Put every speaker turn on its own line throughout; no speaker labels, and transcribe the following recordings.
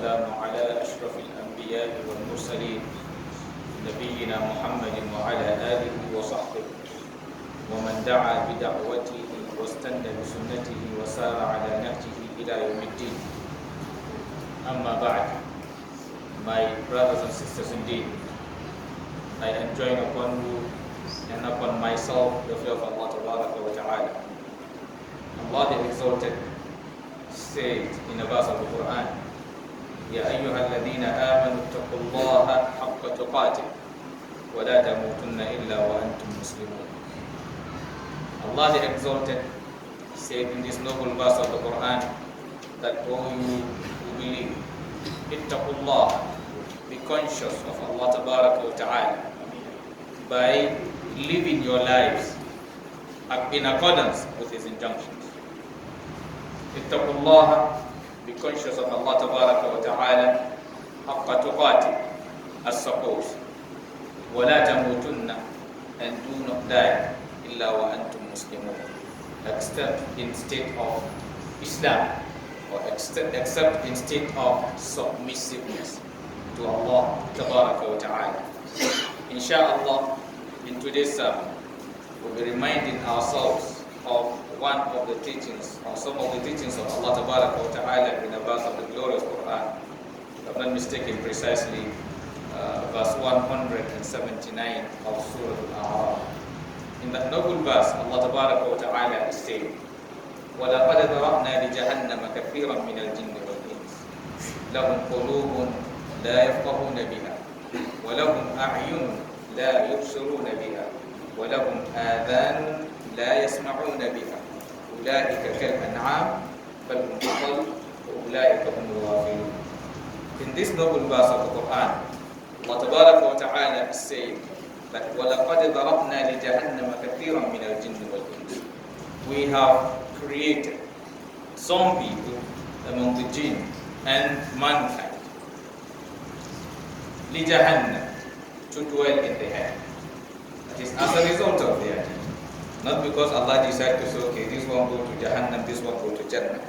والسلام على أشرف الأنبياء والمرسلين نبينا محمد وعلى آله وصحبه ومن دعا بدعوته واستنى بسنته وسار على نهجه إلى يوم الدين. Amma ba'd. My brothers and sisters, indeed, I enjoin upon you and upon myself the fear of Allah Ta'ala. Allah the Exalted said in a verse of the Qur'an, Ya ayyuha alladhina amanu ittaqullaha haqqa tuqatih wa la tamutunna illa wa antum muslimun. Allah the Exalted said in this noble verse of the Qur'an that all you who believe, ittaqullah, be conscious of Allah Ta'ala by living your lives in accordance with His injunctions. Ittaqullah, be conscious of Allah Ta'ala haqqa tuqatih, as supposed. Wa la tamutunna, and do not die illa wa antum muslimun, except in state of Islam, or except in state of submissiveness to Allah Ta'ala. Inshallah, in today's sermon, we'll be reminding ourselves of one of the teachings, or some of the teachings of Allah Ta'ala in the verse of the glorious Qur'an. If I'm not mistaken, precisely verse 179 of Surah Al-A'raf. In that noble verse, Allah Ta'ala is saying, وَلَقَدْ ذَرَأْنَا لِجَهَنَّمَ كَثِيرًا مِنَ الْجِنِّ وَالْإِنسِ لَهُمْ قُلُوبٌ لَا يَفْقَهُونَ بِهَا وَلَهُمْ أَعْيُنٌ لَا يُبْصِرُونَ بِهَا وَلَهُمْ آذَانٌ لَا يَسْمَعُونَ بِهَا أُولَئِكَ كَالْأَنْعَامِ بَلْ هُمْ أَضَلُّ وَأُولَئِكَ هُمُ الْغَافِلُونَ. In this noble verse of the Qur'an, Allah Ta'ala is saying that وَلَقَدْ ذَرَأْنَا لِجَهَنَّمَ كَثِيرًا مِنَ الْجِنِّ وَالْإِنسِ. We have created some people among the jinn and mankind, لِجَهَنَّمَ, to dwell in the hell. That is as a result of their deed. Not because Allah decided to say, okay, this one go to Jahannam, this one go to Jannah.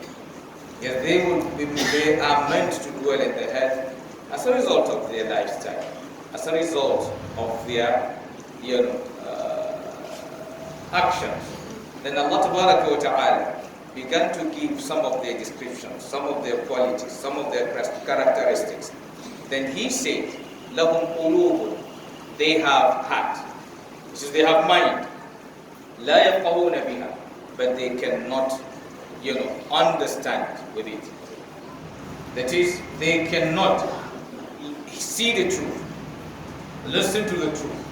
Yes, they are meant to dwell in the hell as a result of their lifestyle, as a result of their actions. Then Allah Ta'ala began to give some of their descriptions, some of their qualities, some of their characteristics. Then He said, لَهُمْ قُلُوبٌ, they have heart, which is they have mind. لَا يَفْقَهُونَ بِهَا, but they cannot, understand with it. That is, they cannot see the truth, listen to the truth,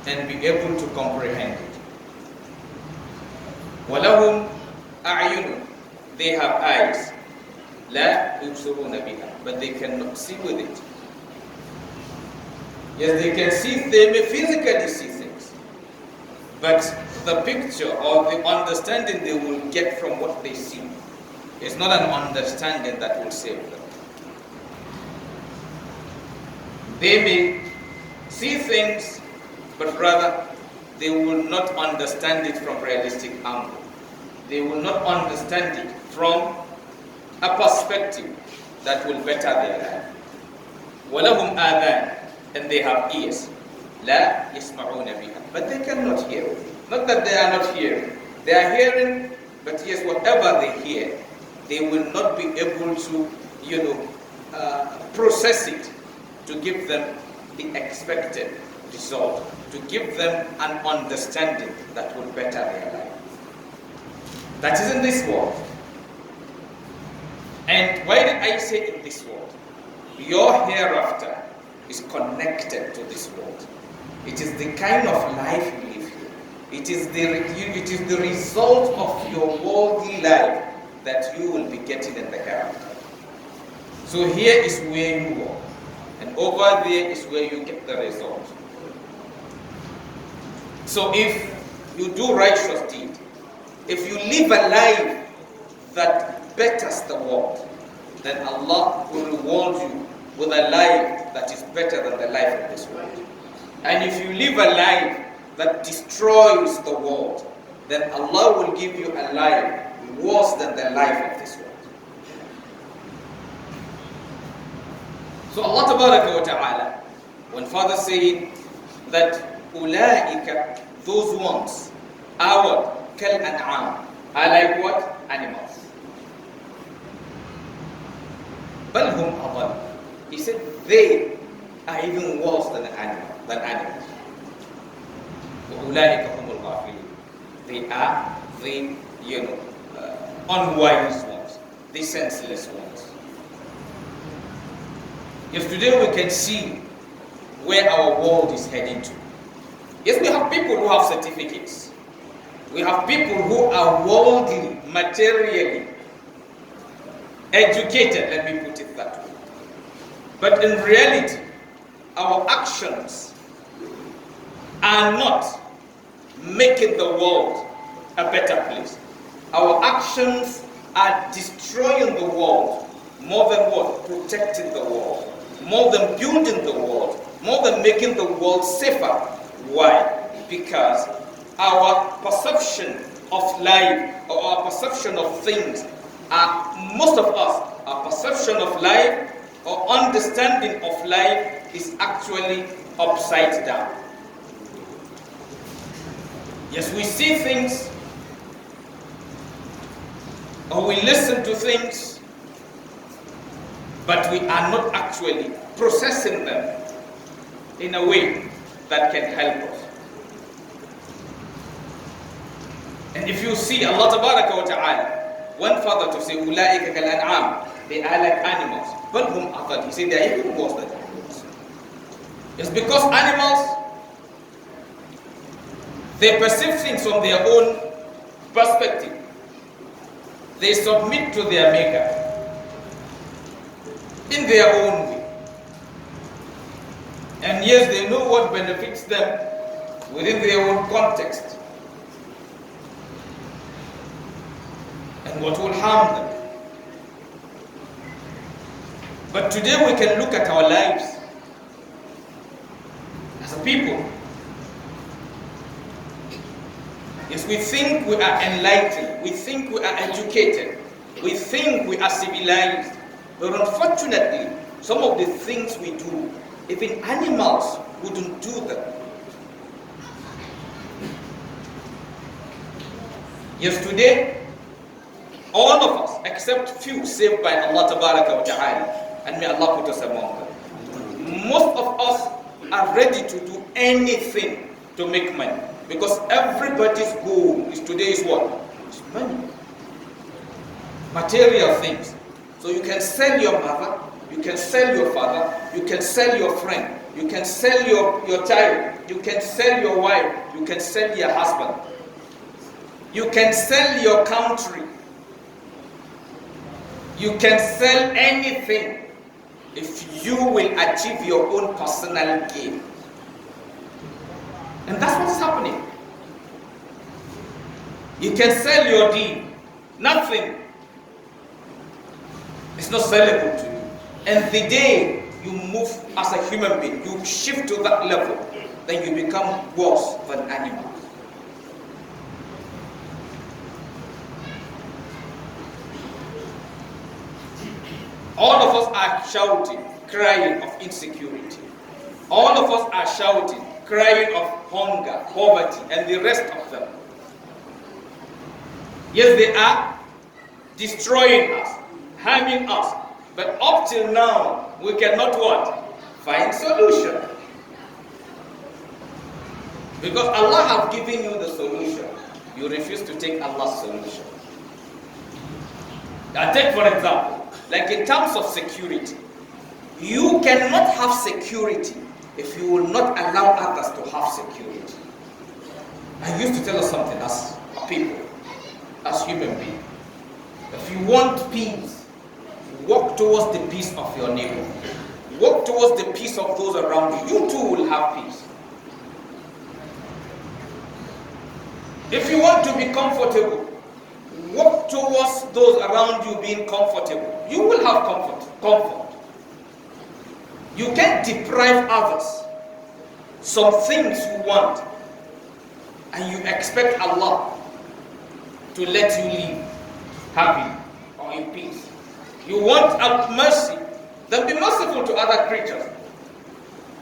and be able to comprehend it. وَلَهُمْ أَعْيُنٌ, they have eyes. لَا يُبْصِرُونَ بِهَا, but they cannot see with it. Yes, they can see, they may physically see things, but the picture or the understanding they will get from what they see is not an understanding that will save them. They may see things, but rather they will not understand it from realistic angle. They will not understand it from a perspective that will better their life. وَلَهُمْ آذَانٌ, and they have ears. لَا يَسْمَعُونَ بِهَا, but they cannot hear. Not that they are not hearing. They are hearing, but yes, whatever they hear, they will not be able to, process it to give them the expected result, to give them an understanding that will better their life. That is in this world. And why did I say in this world? Your hereafter is connected to this world. It is the kind of life you live here. It is the result of your worldly life that you will be getting in the hereafter. So here is where you are, and over there is where you get the result. So if you do righteous deed, if you live a life that betters the world, then Allah will reward you with a life that is better than the life of this world. And if you live a life that destroys the world, then Allah will give you a life worse than the life of this world. So Allah Tabaraka wa Ta'ala, when Father said that ulaika, those ones, are what? Kal an'am, are like what? Animals. Bal hum adall. He said they are even worse than animals. Ulaika humul ghafilun. They are the unwise ones, the senseless ones. Yes, today we can see where our world is heading to. Yes, we have people who have certificates. We have people who are worldly, materially educated, let me put it that way. But in reality, our actions are not making the world a better place. Our actions are destroying the world more than what? Protecting the world, more than building the world, more than making the world safer. Why? Because our perception of life or our perception of things most of us, our perception of life or understanding of life is actually upside down. Yes, we see things or we listen to things, but we are not actually processing them in a way that can help us. And if you see Allah Tabaraka wa Ta'ala, one Father to say, Ulaika kal an'am, they are like animals. But hum adall, he said they are even worse than animals. It's because animals, they perceive things from their own perspective. They submit to their maker in their own way. And yes, they know what benefits them within their own context and what will harm them. But today we can look at our lives as a people. Yes, we think we are enlightened, we think we are educated, we think we are civilized, but unfortunately, some of the things we do, even animals wouldn't do them. Yes, today, all of us, except few saved by Allah Tabaraka wa Ta'ala, and may Allah put us among them, most of us are ready to do anything to make money. Because everybody's goal is today is what? It's money. Material things. So you can sell your mother, you can sell your father, you can sell your friend, you can sell your child, you can sell your wife, you can sell your husband, you can sell your country, you can sell anything if you will achieve your own personal gain. And that's what's happening. You can sell your deen. Nothing is not sellable to you. And the day you move as a human being, you shift to that level, then you become worse than animals. All of us are shouting, crying of insecurity. All of us are shouting, crying of hunger, poverty, and the rest of them. Yes, they are destroying us, harming us, but up till now, we cannot what? Find solution. Because Allah has given you the solution. You refuse to take Allah's solution. Now take for example, like in terms of security, you cannot have security if you will not allow others to have security. I used to tell us something as a people, as human beings. If you want peace, walk towards the peace of your neighbor. Walk towards the peace of those around you. You too will have peace. If you want to be comfortable, walk towards those around you being comfortable. You will have comfort. You can't deprive others some things you want and you expect Allah to let you live happy or in peace. You want a mercy then be merciful to other creatures.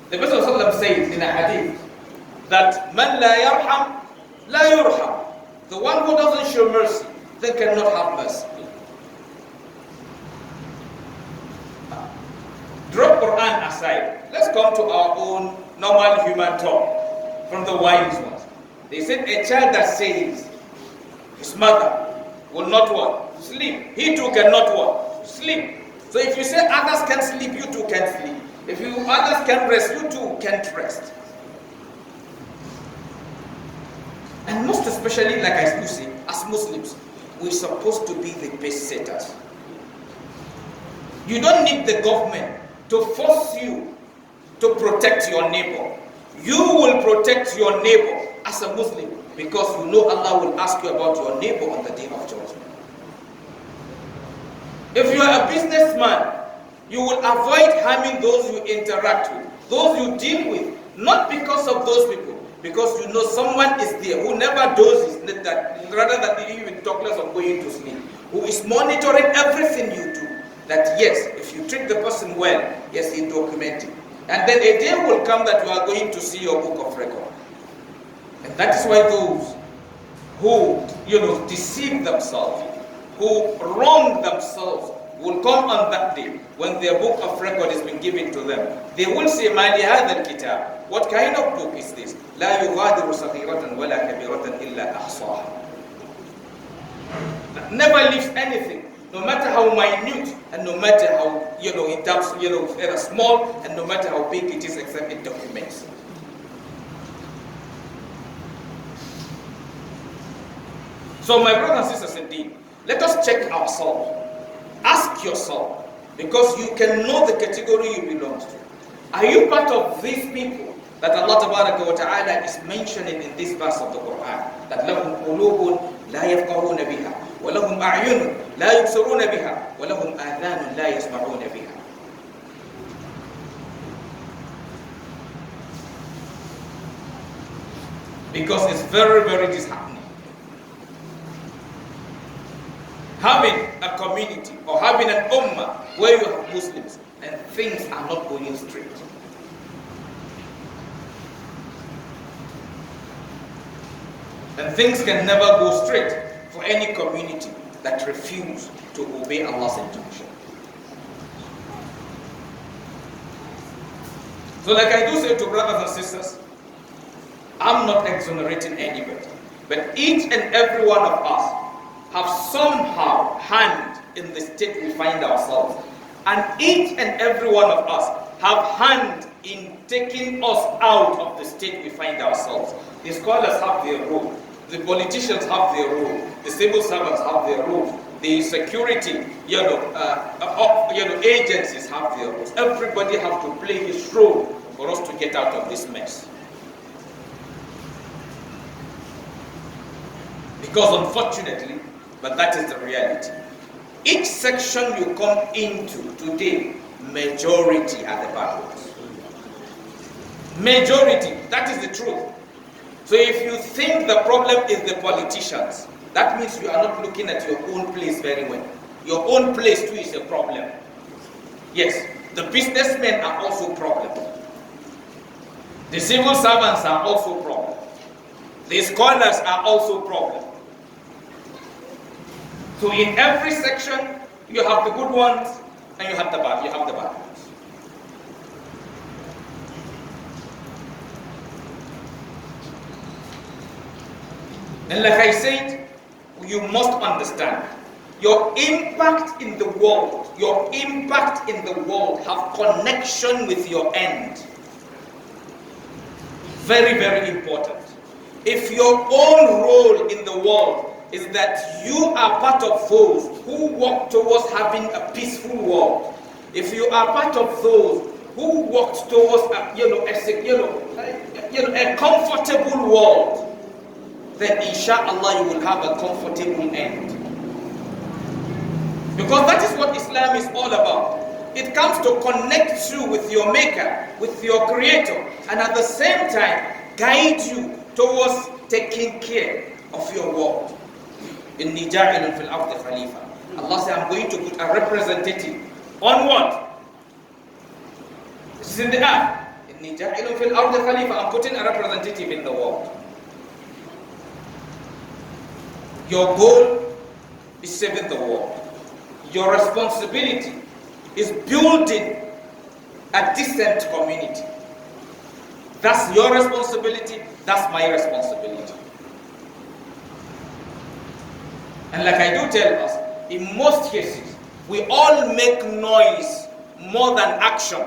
The Prophet ﷺ says in a hadith that man la yarham, la yurham. The one who doesn't show mercy, then cannot have mercy. Drop Qur'an aside. Let's come to our own normal human talk from the wise ones. They said a child that says his mother will not what? Sleep. He too cannot what? Sleep. So if you say others can sleep, you too can't sleep. If others can rest, you too can't rest. And most especially, like I used to say, as Muslims, we're supposed to be the pace setters. You don't need the government to force you to protect your neighbor. You will protect your neighbor as a Muslim because you know Allah will ask you about your neighbor on the day of judgment. If you are a businessman, you will avoid harming those you interact with, those you deal with, not because of those people, because you know someone is there who never dozes, rather than even talk less of going to sleep, who is monitoring everything you do. That yes, if you treat the person well, yes, he documented. And then a day will come that you are going to see your book of record. And that is why those who deceive themselves, who wrong themselves, will come on that day when their book of record has been given to them. They will say, "Ma li hadha al-kitab." What kind of book is this? La yughadiru saghiratan wala kabiratan illa ahsaha. Never leaves anything, no matter how minute and no matter how in terms small, and no matter how big it is, except it documents. So my brothers and sisters, indeed, let us check ourselves. Ask yourself, because you can know the category you belong to. Are you part of these people that Allah Ta'ala is mentioning in this verse of the Qur'an? That لَهُمْ قُلُوبٌ لَا يَفْقَهُونَ بِهَا وَلَهُمْ أَعْيُنٌ لَا يُبْصِرُونَ بِهَا وَلَهُمْ آذَانٌ لَا يَسْمَعُونَ بِهَا. Because it's very, very disheartening. Having a community or having an ummah where you have Muslims and things are not going straight. And things can never go straight for any community that refuses to obey Allah's injunction. So like I do say to brothers and sisters, I'm not exonerating anybody, but each and every one of us have somehow hand in the state we find ourselves. And each and every one of us have hand in taking us out of the state we find ourselves. The scholars have their role. The politicians have their role. The civil servants have their role. The security, agencies have their roles. Everybody have to play his role for us to get out of this mess. Because unfortunately, but that is the reality, each section you come into today, majority are the bad ones. Majority, that is the truth. So if you think the problem is the politicians, that means you are not looking at your own place very well. Your own place too is a problem. Yes, the businessmen are also problems. The civil servants are also problems. The scholars are also problems. So in every section, you have the good ones and you have the bad. Ones. And like I said, you must understand your impact in the world. Your impact in the world have connection with your end. Very, very important. If your own role in the world is that you are part of those who work towards having a peaceful world, if you are part of those who work towards a comfortable world, then inshallah you will have a comfortable end. Because that is what Islam is all about. It comes to connect you with your maker, with your creator, and at the same time guide you towards taking care of your world. Inni ja'ilun fil ardi khalifa. Allah said, I'm going to put a representative on what? is in the earth. إِنِّي جَاعِلٌ فِي الْأَرْضِ خَلِيفَةً. I'm putting a representative in the world. Your goal is saving the world. Your responsibility is building a decent community. That's your responsibility, that's my responsibility. And like I do tell us, in most cases, we all make noise more than action.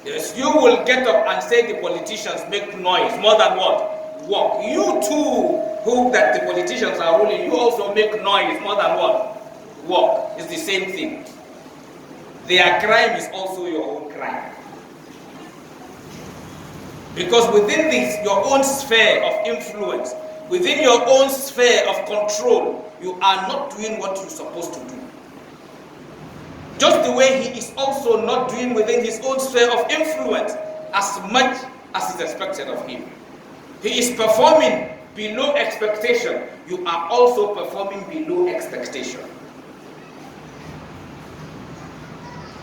Yes, you will get up and say the politicians make noise more than what? Work. You too, who that the politicians are ruling, you also make noise more than what? Work. It's the same thing. Their crime is also your own crime. Because within this, your own sphere of influence, within your own sphere of control, you are not doing what you're supposed to do. Just the way he is also not doing within his own sphere of influence as much as is expected of him. He is performing below expectation. You are also performing below expectation.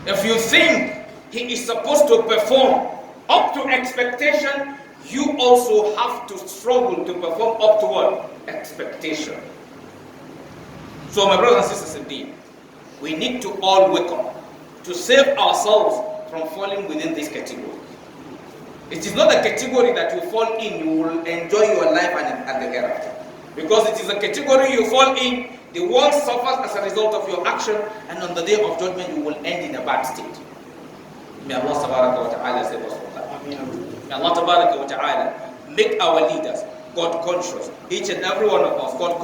If you think he is supposed to perform up to expectation, you also have to struggle to perform up to what? Expectation. So my brothers and sisters, indeed, we need to all wake up to save ourselves from falling within this category. It is not a category that you fall in, you will enjoy your life and the hereafter. Because it is a category you fall in, the world suffers as a result of your action, and on the day of judgment you will end in a bad state. May Allah subhanahu wa ta'ala save us from that. May Allah subhanahu wa ta'ala make our leaders God conscious, each and every one of us God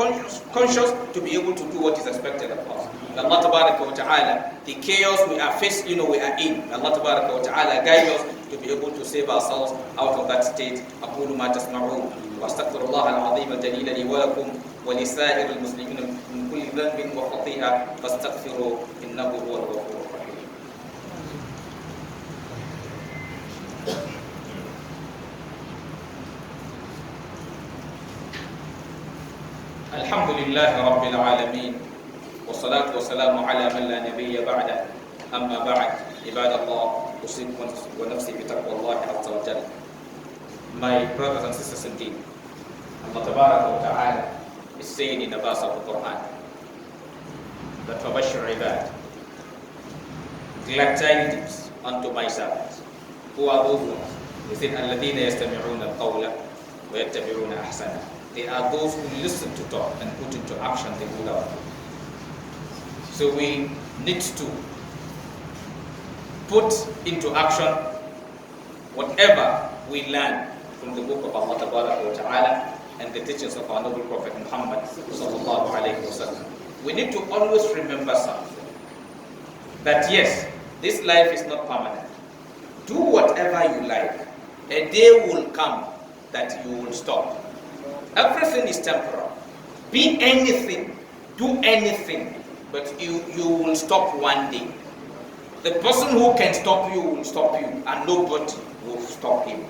conscious to be able to do what is expected of us. May Allah tabaraka wa ta'ala, the chaos we are facing, we are in, may Allah tabaraka wa ta'ala guide us to be able to save ourselves out of that state. أقول ما تسمعون وأستغفر الله العظيم الجليل لي ولكم ولسائر المسلمين من كل ذنب وخطيئة فاستغفروا إنه هو الغفور الرحيم. الحمد لله رب العالمين والصلاة والسلام على من لا نبي بعده. أما بعد عباد الله أوصيكم ونفسي بتقوى الله عز وجل. My brothers and sisters indeed, Allah Tabaraka wa Ta'ala is saying in the verse of the Qur'an that فَبَشِّرْ عِبَادِ, glad tidings unto my servants. Who are those ones? He said الَّذِينَ يَسْتَمِعُونَ الْقَوْلَ وَيَتَّبِعُونَ أَحْسَنَهُ. They are those who listen to talk and put into action the good outcome. So we need to put into action whatever we learn from the book of Allah Ta'ala and the teachings of our noble Prophet Muhammad sallallahu alayhi wa sallam. We need to always remember something, that yes, this life is not permanent. Do whatever you like. A day will come that you will stop. Everything is temporal. Be anything, do anything, but you will stop one day. The person who can stop you will stop you, and nobody will stop him.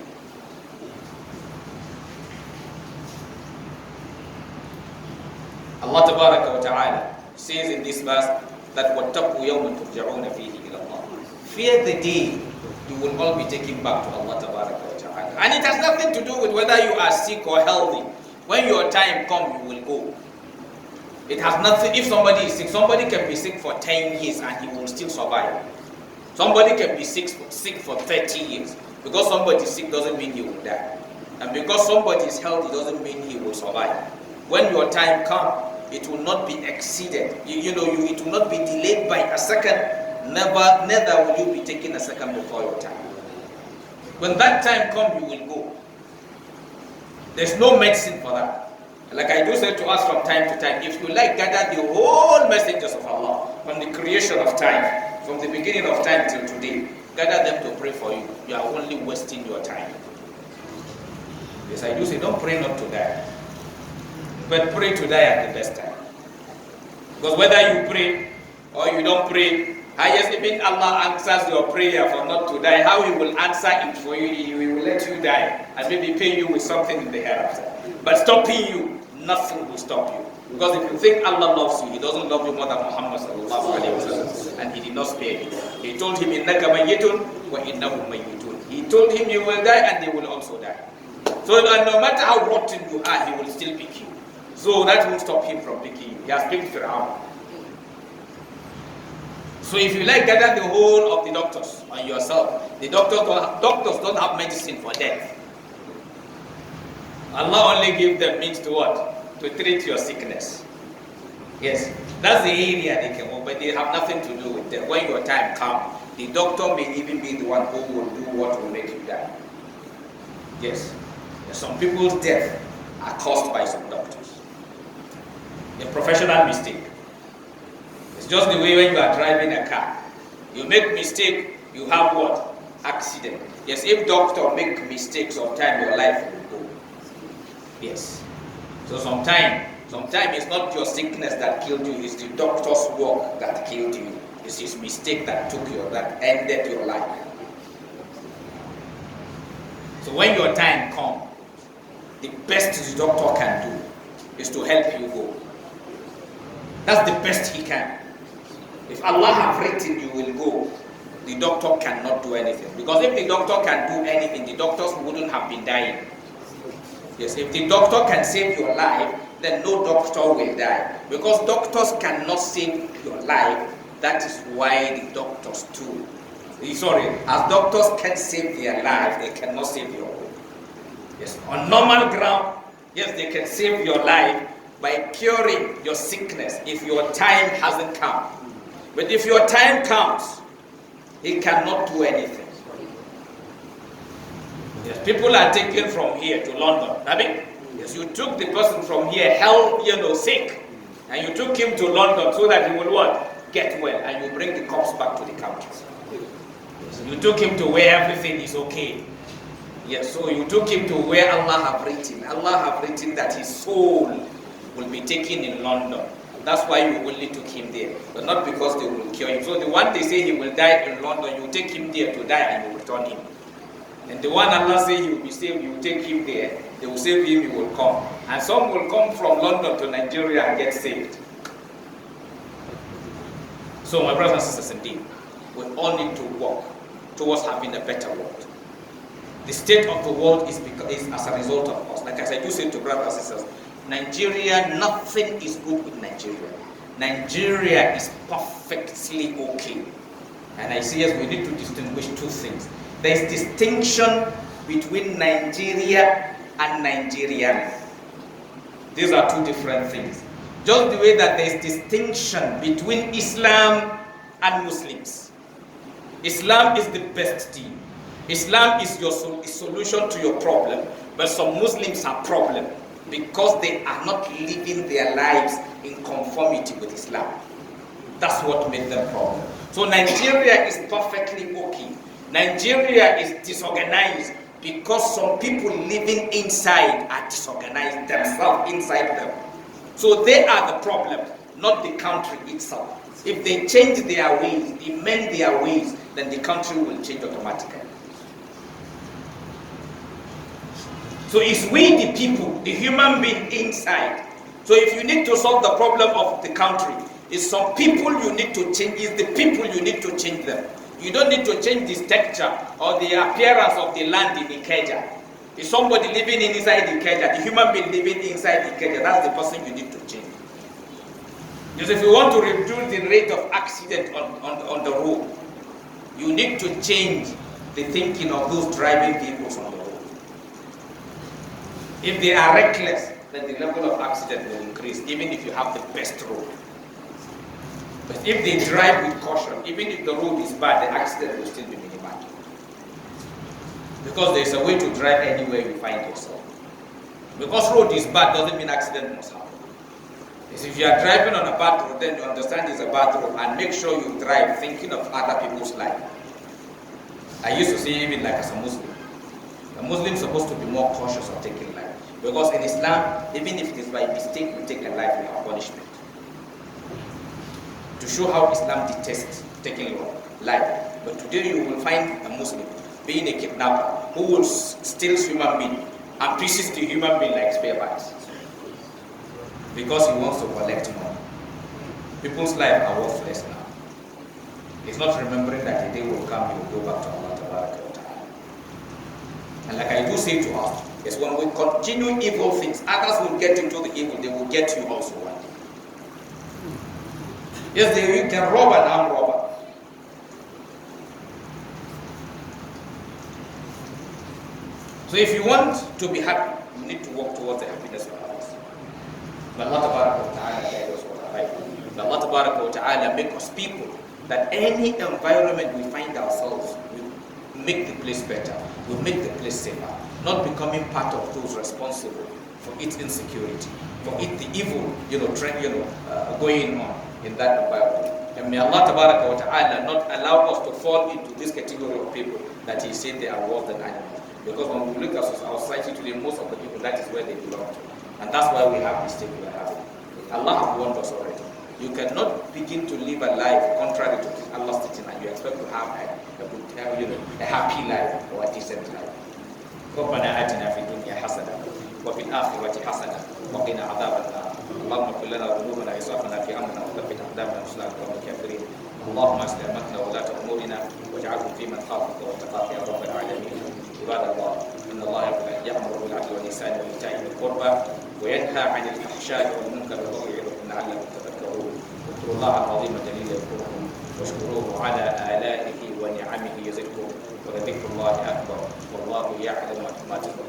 Allah Tabaraka wa Ta'ala says in this verse that وَاتَّقُوا يَوْمًا تُرْجَعُونَ فِيهِ إِلَى اللَّهِ. Fear the day you will all be taken back to Allah Tabaraka wa Ta'ala. And it has nothing to do with whether you are sick or healthy. When your time comes, you will go. It has nothing. If somebody is sick, somebody can be sick for 10 years and he will still survive. Somebody can be sick for 30 years. Because somebody is sick doesn't mean he will die. And because somebody is healthy doesn't mean he will survive. When your time comes, it will not be exceeded. It will not be delayed by a second. Neither will you be taking a second before your time. When that time comes, you will go. There's no medicine for that. Like I do say to us from time to time, if you like, gather the whole messengers of Allah from the creation of time, from the beginning of time till today. Gather them to pray for you. You are only wasting your time. Yes, I do say, don't pray not to die, but pray to die at the best time. Because whether you pray or you don't pray, highest even Allah answers your prayer for not to die. How He will answer it for you? He will let you die and maybe pay you with something in the hereafter. But stopping you, nothing will stop you. Because if you think Allah loves you, He doesn't love you more than Muhammad sallallahu alaihi wasallam, and He did not spare you. He told him, "Innaka mayyitun wa innahum mayyitun." He told him, "You will die, and they will also die." So no matter how rotten you are, He will still pick you. So that won't stop Him from picking you. He has picked Fir'aun. So if you like, gather the whole of the doctors on yourself. The doctors don't have medicine for death. Allah only gives them means to what? To treat your sickness. Yes, that's the area they can work, but they have nothing to do with that. When your time comes, the doctor may even be the one who will do what will make you die. Yes, some people's death are caused by some doctors. A professional mistake. It's just the way when you are driving a car. You make mistake, you have what? Accident. Yes, if doctor make mistakes, sometimes your life will go. Yes. So sometimes it's not your sickness that killed you, it's the doctor's work that killed you. It's his mistake that ended your life. So when your time comes, the best the doctor can do is to help you go. That's the best he can. If Allah have written you will go, the doctor cannot do anything. Because if the doctor can do anything, the doctors wouldn't have been dying. Yes, if the doctor can save your life, then no doctor will die. Because doctors cannot save your life, that is why the doctors too. As doctors can save their life, they cannot save your own. Yes, on normal ground, yes, they can save your life by curing your sickness if your time hasn't come. But if your time comes, he cannot do anything. Yes, people are taken from here to London. Yes, you took the person from here, sick, and you took him to London so that he will what? Get well, and you bring the corpse back to the country. Yes, you took him to where everything is okay. Yes, so you took him to where Allah have written. Allah have written that his soul will be taken in London. That's why you only took him there, but not because they will cure him. So the one they say he will die in London, you take him there to die and you return him. And the one Allah say he will be saved, you take him there, they will save him, he will come. And some will come from London to Nigeria and get saved. So my brothers and sisters, indeed, we all need to work towards having a better world. The state of the world is as a result of us. Like I said, you say to brothers and sisters, Nigeria, nothing is good with Nigeria. Nigeria is perfectly okay. And I say, yes, we need to distinguish two things. There is distinction between Nigeria and Nigerian. These are two different things. Just the way that there is distinction between Islam and Muslims. Islam is the best thing. Islam is your solution to your problem, but some Muslims have problem because they are not living their lives in conformity with Islam. That's what made them problem. So Nigeria is perfectly okay. Nigeria is disorganized because some people living inside are disorganized themselves inside them. So they are the problem, not the country itself. If they change their ways, amend their ways, then the country will change automatically. So it's we the people, the human being inside. So if you need to solve the problem of the country, it's some people you need to change, it's the people you need to change them. You don't need to change the texture or the appearance of the land in Ikeja. It's somebody living inside Ikeja, the human being living inside Ikeja, that's the person you need to change. Because if you want to reduce the rate of accident on the road, you need to change the thinking of those driving vehicles on the road. If they are reckless, then the level of accident will increase, even if you have the best road. But if they drive with caution, even if the road is bad, the accident will still be minimal. Because there is a way to drive anywhere you find yourself. Because road is bad doesn't mean accident must happen. Because if you are driving on a bad road, then you understand it's a bad road, and make sure you drive thinking of other people's life. I used to say, even like as a Muslim, a Muslim is supposed to be more cautious of taking life. Because in Islam, even if it is by mistake you take a life, you have punishment. To show how Islam detests taking life. But today you will find a Muslim being a kidnapper who will steal human being and pieces the human being like spare parts. because he wants to collect money. People's lives are worthless now. It's not remembering that the day will come, you will go back to Allah Ta'ala. And like I do say to us, is when we continue evil things, others will get into the evil, they will get you also one day. Yes, they can rob an armed robber. So if you want to be happy, you need to work towards the happiness of others. May Allah Ta'ala guide us all right. May Allah Ta'ala make us people that any environment we find ourselves, we make the place better, we make the place safer, not becoming part of those responsible for its insecurity, for it the evil, going on in that environment. And may Allah Ta'ala not allow us to fall into this category of people that He said they are worse than animals. Because when we look at our society today, most of the people, that is where they belong to. And that's why we have mistake we are having. Allah has warned us already. You cannot begin to live a life contrary to Allah's teaching and you expect to have a happy life or a decent life. ربنا آتنا في الدنيا حسنة وفي الآخرة حسنة وقنا عذاب النار. اللهم اغفر لنا ذنوبنا وإسرافنا في أمرنا وثبت أقدامنا وانصرنا على القوم الكافرين. اللهم أصلح أئمتنا وولاة أمورنا واجعلهم في من خافك واتقاك يا رب العالمين. عباد الله إن الله يأمر بالعدل والإحسان وإيتاء ذي القربى وينهى عن الفحشاء والمنكر والبغي يعظكم لعلكم تذكرون. اذكروا الله العظيم الجليل يذكركم واشكروه على آلائه ونعمه يزدكم ولذكر الله أكبر والله يعلم ما تصنعون.